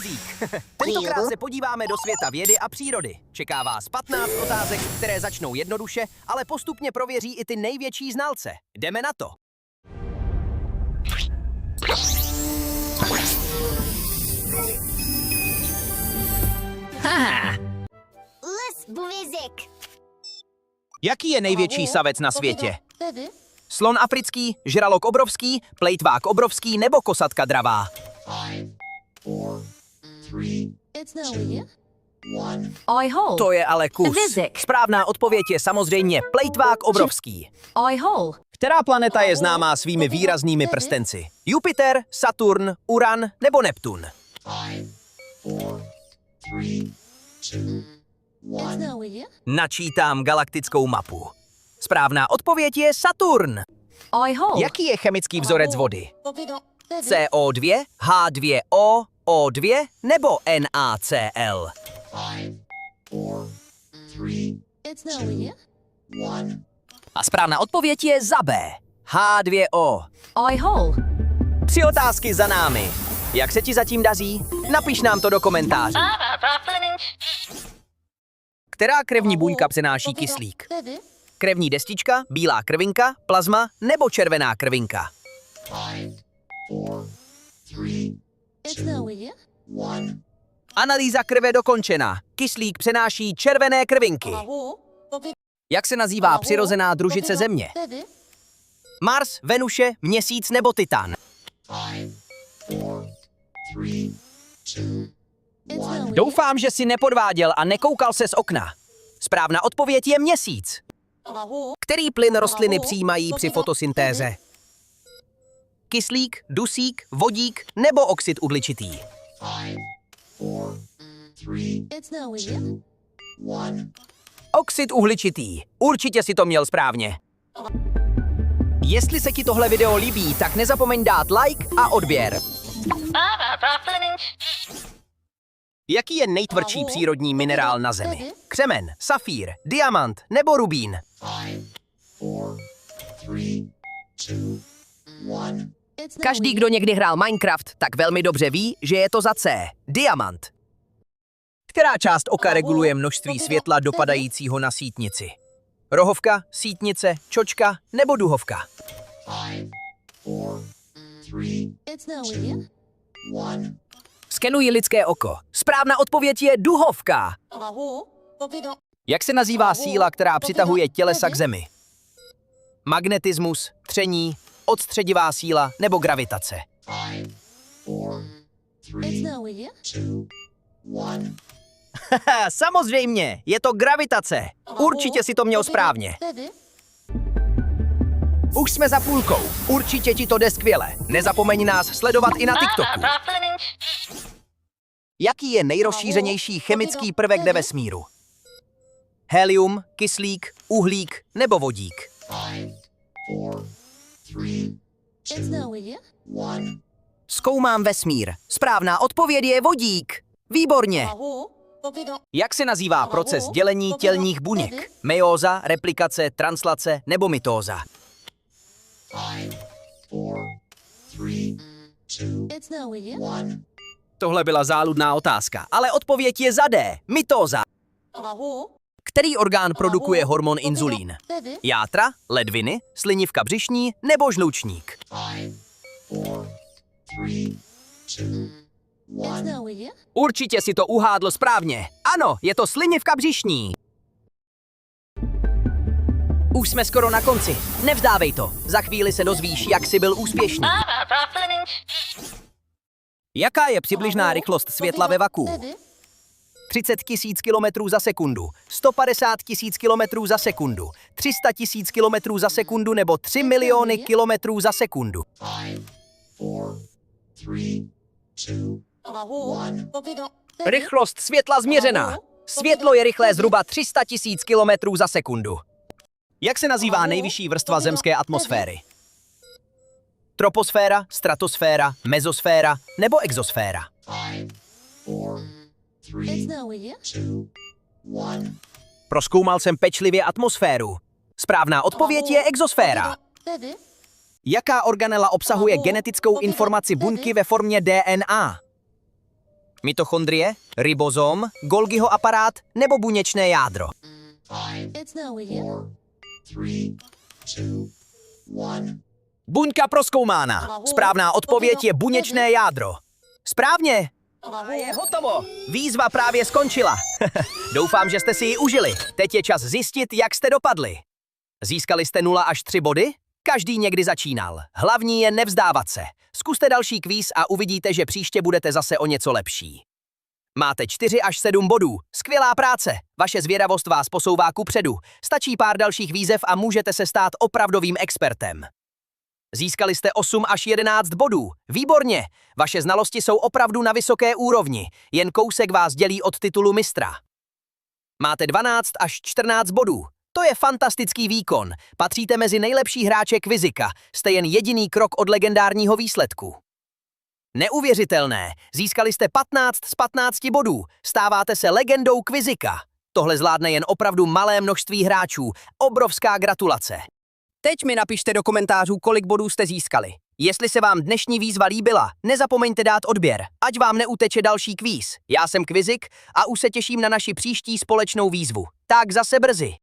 Kvizík. Tentokrát se podíváme do světa vědy a přírody. Čeká vás 15 otázek, které začnou jednoduše, ale postupně prověří i ty největší znalce. Jdeme na to. Jaký je největší savec na světě? Slon africký, žralok obrovský, plejtvák obrovský nebo kosatka dravá? To je ale kus. Správná odpověď je samozřejmě plejtvák obrovský. Která planeta je známá svými výraznými prstenci? Jupiter, Saturn, Uran nebo Neptun? Načítám galaktickou mapu. Správná odpověď je Saturn. Jaký je chemický vzorec vody? CO2, H2O, O2 nebo NaCl? A správná odpověď je za B. H2O. 3 otázky za námi. Jak se ti zatím daří? Napiš nám to do komentářů. Která krevní buňka přenáší kyslík? Krevní destička, bílá krvinka, plazma nebo červená krvinka? Analýza krve dokončena. Kyslík přenáší červené krvinky. Jak se nazývá přirozená družice Země? Mars, Venuše, Měsíc nebo Titan? Doufám, že si nepodváděl a nekoukal se z okna. Správná odpověď je Měsíc. Který plyn rostliny přijímají při fotosyntéze? Kyslík, dusík, vodík nebo oxid uhličitý? Oxid uhličitý. Určitě si to měl správně. Jestli se ti tohle video líbí, tak nezapomeň dát like a odběr. Jaký je nejtvrdší přírodní minerál na Zemi? Křemen, safír, diamant nebo rubín? Každý, kdo někdy hrál Minecraft, tak velmi dobře ví, že je to za C. Diamant. Která část oka reguluje množství světla dopadajícího na sítnici? Rohovka, sítnice, čočka nebo duhovka? Skenuji lidské oko. Správná odpověď je duhovka. Jak se nazývá síla, která přitahuje tělesa k Zemi? Magnetismus, tření, odstředivá síla nebo gravitace? Samozřejmě, je to gravitace. Určitě si to měl správně. Už jsme za půlkou. Určitě ti to jde skvěle. Nezapomeň nás sledovat i na TikToku. Jaký je nejrozšířenější chemický prvek ve vesmíru? Helium, kyslík, uhlík nebo vodík? Zkoumám vesmír. Správná odpověď je vodík. Výborně. Jak se nazývá proces dělení tělních buněk? Meióza, replikace, translace nebo mitóza? Tohle byla záludná otázka, ale odpověď je za D. Mitóza. Který orgán produkuje hormon inzulín? Játra, ledviny, slinivka břišní nebo žlučník? Určitě si to uhádl správně. Ano, je to slinivka břišní. Už jsme skoro na konci. Nevzdávej to. Za chvíli se dozvíš, jak jsi byl úspěšný. Jaká je přibližná rychlost světla ve vakuu? 30 000 km za sekundu, 150 000 km za sekundu, 300 000 km za sekundu nebo 3 miliony km za sekundu? Rychlost světla změřená. Světlo je rychlé zhruba 300 000 km za sekundu. Jak se nazývá nejvyšší vrstva zemské atmosféry? Troposféra, stratosféra, mezosféra nebo exosféra? Prozkoumal jsem pečlivě atmosféru. Správná odpověď je exosféra. Jaká organela obsahuje genetickou informaci buňky ve formě DNA? Mitochondrie, ribozom, Golgiho aparát nebo buněčné jádro? It's no here. 3, 2, 1. Buňka prozkoumána. Správná odpověď je buněčné jádro. Správně. A je hotovo. Výzva právě skončila. Doufám, že jste si ji užili. Teď je čas zjistit, jak jste dopadli. Získali jste 0 až 3 body? Každý někdy začínal. Hlavní je nevzdávat se. Zkuste další kvíz a uvidíte, že příště budete zase o něco lepší. Máte 4 až 7 bodů. Skvělá práce. Vaše zvědavost vás posouvá kupředu. Stačí pár dalších výzev a můžete se stát opravdovým expertem. Získali jste 8 až 11 bodů. Výborně. Vaše znalosti jsou opravdu na vysoké úrovni. Jen kousek vás dělí od titulu mistra. Máte 12 až 14 bodů. To je fantastický výkon. Patříte mezi nejlepší hráče Quizika. Jste jen jediný krok od legendárního výsledku. Neuvěřitelné. Získali jste 15 z 15 bodů. Stáváte se legendou Quizika. Tohle zvládne jen opravdu malé množství hráčů. Obrovská gratulace. Teď mi napište do komentářů, kolik bodů jste získali. Jestli se vám dnešní výzva líbila, nezapomeňte dát odběr, ať vám neuteče další kvíz. Já jsem Kvizik a už se těším na naši příští společnou výzvu. Tak zase brzy.